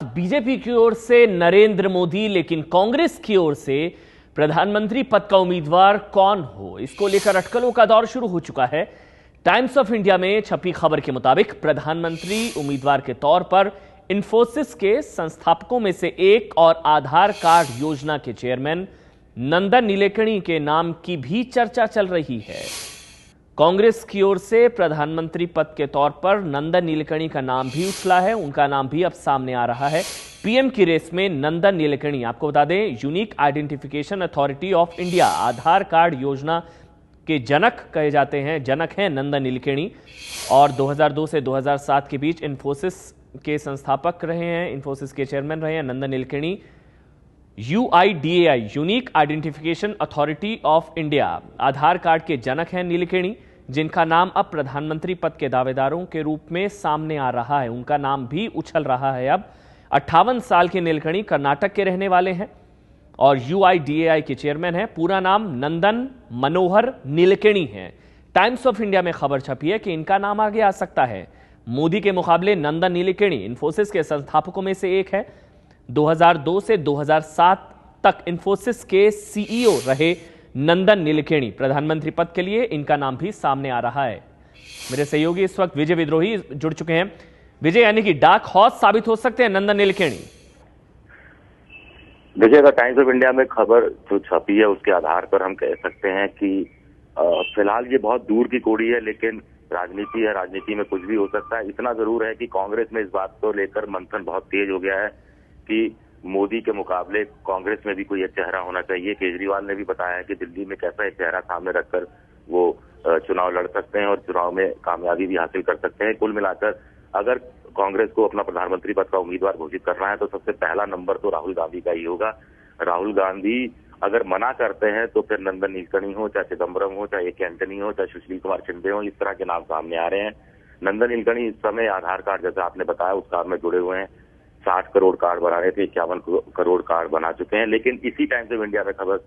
BJP की ओर से नरेंद्र मोदी, लेकिन कांग्रेस की ओर से प्रधानमंत्री पद का उम्मीदवार कौन हो, इसको लेकर अटकलों का दौर शुरू हो चुका है। टाइम्स ऑफ इंडिया में छपी खबर के मुताबिक प्रधानमंत्री उम्मीदवार के तौर पर इंफोसिस के संस्थापकों में से एक और आधार कार्ड योजना के चेयरमैन नंदन नीलेकणी के नाम की भी चर्चा चल रही है। कांग्रेस की ओर से प्रधानमंत्री पद के तौर पर नंदन नीलेकणी का नाम भी उछला है, उनका नाम भी अब सामने आ रहा है। पीएम की रेस में नंदन नीलेकणी, आपको बता दें, unique identification authority of India Aadhaar card योजना के जनक कहे जाते हैं, जनक हैं नंदन नीलेकणी, और 2002 से 2007 के बीच इंफोसिस के संस्थापक रहे हैं, इंफोसिस के चेयरमैन रहे हैं Nandan Nilekani. UIDAI unique identification authority of India Aadhaar card के जनक हैं नीलेकणी, जिनका नाम अब प्रधानमंत्री पद के दावेदारों के रूप में सामने आ रहा है। उनका नाम भी उछल रहा है। अब 58 साल के नीलेकणी कर्नाटक के रहने वाले हैं और UIDAI के चेयरमैन हैं। पूरा नाम नंदन मनोहर नीलेकणी है। टाइम्स ऑफ इंडिया में खबर छपी है कि इनका नाम आगे आ सकता है। मोदी के मुकाबले नंदन नीलेकणी इंफोसिस के संस्थापकों में से एक है। 2002 से 2007 तक इंफोसिस के CEO रहे नंदन नीलेकणी। प्रधानमंत्री पद के लिए इनका नाम भी सामने आ रहा है। मेरे सहयोगी इस वक्त विजय विद्रोही जुड़ चुके हैं। विजय, यानी कि डार्क हॉर्स साबित हो सकते हैं नंदन नीलेकणी? विजय, का टाइम्स ऑफ इंडिया में खबर जो छपी है उसके आधार पर हम कह सकते हैं कि फिलहाल ये बहुत दूर की कौड़ी है, लेकिन राजनीति है, राजनीति में कुछ भी हो सकता है। इतना जरूर है कि कांग्रेस में इस बात को लेकर मंथन बहुत तेज हो गया है कि मोदी के मुकाबले कांग्रेस में भी कोई एक चेहरा होना चाहिए। केजरीवाल ने भी बताया है कि दिल्ली में कैसा एक चेहरा सामने रखकर वो चुनाव लड़ सकते हैं और चुनाव में कामयाबी भी हासिल कर सकते हैं। कुल मिलाकर अगर कांग्रेस को अपना प्रधानमंत्री पद का उम्मीदवार घोषित करना है तो सबसे पहला नंबर तो राहुल गांधी का ही होगा। राहुल गांधी अगर मना करते हैं तो फिर नंदन नीलेकणी हो, चाहे चिदम्बरम हो, चाहे A.K. एंटनी हो, चाहे सुशील कुमार शिंदे हो, इस तरह के नाम सामने आ रहे हैं। नंदन नीलेकणी इस समय आधार कार्ड, जैसा आपने बताया, उस काम में जुड़े हुए हैं। 60 करोड़ कार्ड बना रहे थे, 51 करोड़ कार्ड बना चुके हैं। लेकिन इसी टाइम्स ऑफ इंडिया में खबर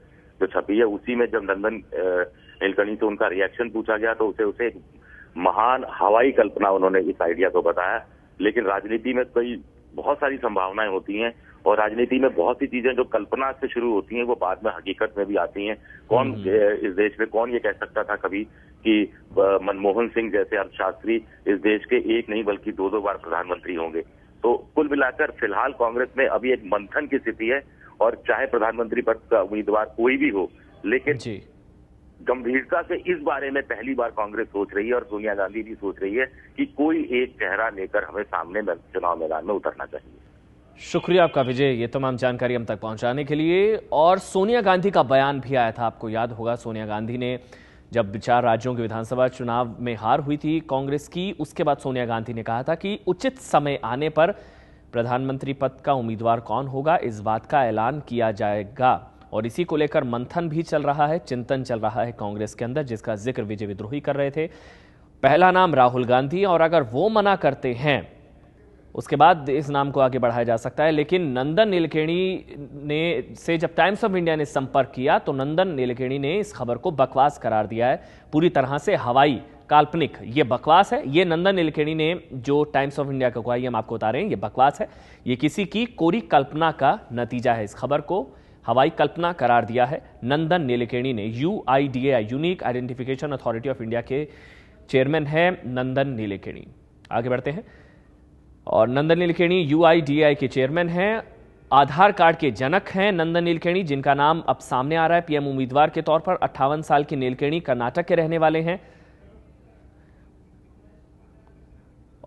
जो छपी है उसी में जब नंदन नीलेकणी से उनका रिएक्शन पूछा गया तो उसे एक महान हवाई कल्पना उन्होंने इस आइडिया को बताया। लेकिन राजनीति में बहुत सारी संभावनाएं होती हैं और राजनीति में बहुत सी चीजें जो कल्पना से शुरू होती हैं वो बाद में हकीकत में भी आती हैं। कौन इस देश में कौन ये कह सकता था कभी कि मनमोहन सिंह जैसे अर्थशास्त्री इस देश के एक नहीं बल्कि दो बार प्रधानमंत्री होंगे। तो कुल मिलाकर फिलहाल कांग्रेस में अभी एक मंथन की स्थिति है और चाहे प्रधानमंत्री पद का उम्मीदवार कोई भी हो, लेकिन गंभीरता से इस बारे में पहली बार कांग्रेस सोच रही है और सोनिया गांधी भी सोच रही है कि कोई एक चेहरा लेकर हमें सामने चुनाव मैदान में उतरना चाहिए। शुक्रिया आपका विजय, ये तमाम जानकारी हम तक पहुंचाने के लिए। और सोनिया गांधी का बयान भी आया था, आपको याद होगा, सोनिया गांधी ने जब 4 राज्यों के विधानसभा चुनाव में हार हुई थी कांग्रेस की, उसके बाद सोनिया गांधी ने कहा था कि उचित समय आने पर प्रधानमंत्री पद का उम्मीदवार कौन होगा इस बात का ऐलान किया जाएगा। और इसी को लेकर मंथन भी चल रहा है, चिंतन चल रहा है कांग्रेस के अंदर, जिसका जिक्र विजय विद्रोही कर रहे थे। पहला नाम राहुल गांधी, और अगर वो मना करते हैं उसके बाद इस नाम को आगे बढ़ाया जा सकता है। लेकिन नंदन नीलेकणी ने से जब टाइम्स ऑफ इंडिया ने संपर्क किया तो नंदन नीलेकणी ने इस खबर को बकवास करार दिया है, पूरी तरह से हवाई, काल्पनिक। ये बकवास है। ये नंदन नीलेकणी ने जो टाइम्स ऑफ इंडिया को कहा, ये हम आपको बता रहे हैं, ये बकवास है। ये किसी की कोरी कल्पना का नतीजा है। इस खबर को हवाई कल्पना करार दिया है नंदन नीलेकणी ने। UIDAI unique identification authority of India के चेयरमैन है नंदन नीलेकणी। आगे बढ़ते हैं। और नंदन नीलेकणी UIDAI के चेयरमैन हैं, आधार कार्ड के जनक हैं नंदन नीलेकणी, जिनका नाम अब सामने आ रहा है पीएम उम्मीदवार के तौर पर। 58 साल के नीलेकणी कर्नाटक के रहने वाले हैं।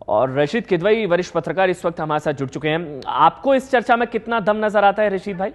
और रशीद किदवई, वरिष्ठ पत्रकार, इस वक्त हमारे साथ जुड़ चुके हैं। आपको इस चर्चा में कितना दम नजर आता है रशीद भाई?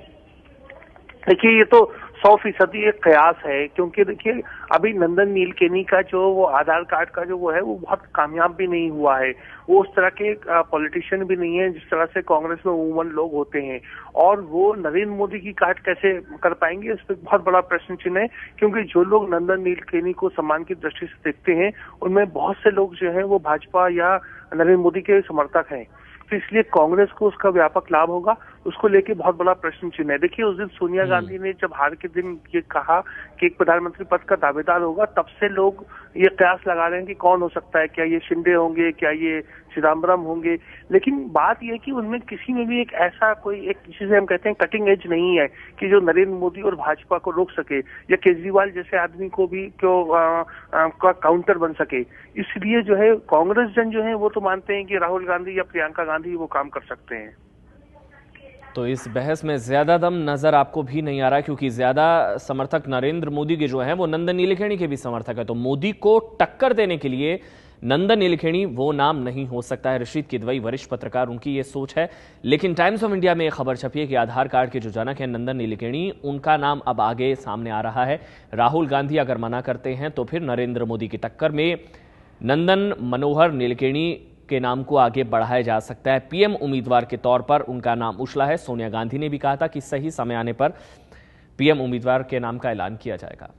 देखिए, ये तो 100% एक कयास है, क्योंकि देखिए अभी नंदन नीलेकणी का जो वो आधार कार्ड का जो वो है वो बहुत कामयाब भी नहीं हुआ है। वो उस तरह के पॉलिटिशियन भी नहीं है जिस तरह से कांग्रेस में उमूमन लोग होते हैं, और वो नरेंद्र मोदी की कार्ड कैसे कर पाएंगे, इस पर बहुत बड़ा प्रश्न चिन्ह है। क्योंकि जो लोग नंदन नीलेकणी को सम्मान की दृष्टि से देखते हैं उनमें बहुत से लोग जो है वो भाजपा या नरेंद्र मोदी के समर्थक हैं। तो इसलिए कांग्रेस को उसका व्यापक लाभ होगा। उसको लेके बहुत बड़ा प्रश्न चिन्ह है। देखिए उस दिन सोनिया गांधी ने जब हार के दिन ये कहा कि एक प्रधानमंत्री पद का दावेदार होगा, तब से लोग ये कयास लगा रहे हैं कि कौन हो सकता है, क्या ये शिंदे होंगे, क्या ये चिदम्बरम होंगे। लेकिन बात यह कि उनमें किसी में भी एक ऐसा कोई एक जिसे हम कहते हैं कटिंग एज नहीं है कि जो नरेंद्र मोदी और भाजपा को रोक सके या केजरीवाल जैसे आदमी को भी का काउंटर बन सके। इसलिए जो है कांग्रेस जन जो है वो तो मानते हैं कि राहुल गांधी या प्रियंका गांधी वो काम कर सकते हैं। तो इस बहस में ज्यादा दम नजर आपको भी नहीं आ रहा, क्योंकि ज्यादा समर्थक नरेंद्र मोदी के जो हैं वो नंदन नीलेखेणी के भी समर्थक है। तो मोदी को टक्कर देने के लिए नंदन नीलेखेणी वो नाम नहीं हो सकता है। ऋषित किदवई वरिष्ठ पत्रकार, उनकी ये सोच है। लेकिन टाइम्स ऑफ इंडिया में एक खबर छपी है कि आधार कार्ड के जो जनक हैं नंदन नीलेखेणी, उनका नाम अब आगे सामने आ रहा है। राहुल गांधी अगर मना करते हैं तो फिर नरेंद्र मोदी की टक्कर में नंदन मनोहर नीलेखेणी के नाम को आगे बढ़ाया जा सकता है। पीएम उम्मीदवार के तौर पर उनका नाम उछला है। सोनिया गांधी ने भी कहा था कि सही समय आने पर पीएम उम्मीदवार के नाम का ऐलान किया जाएगा।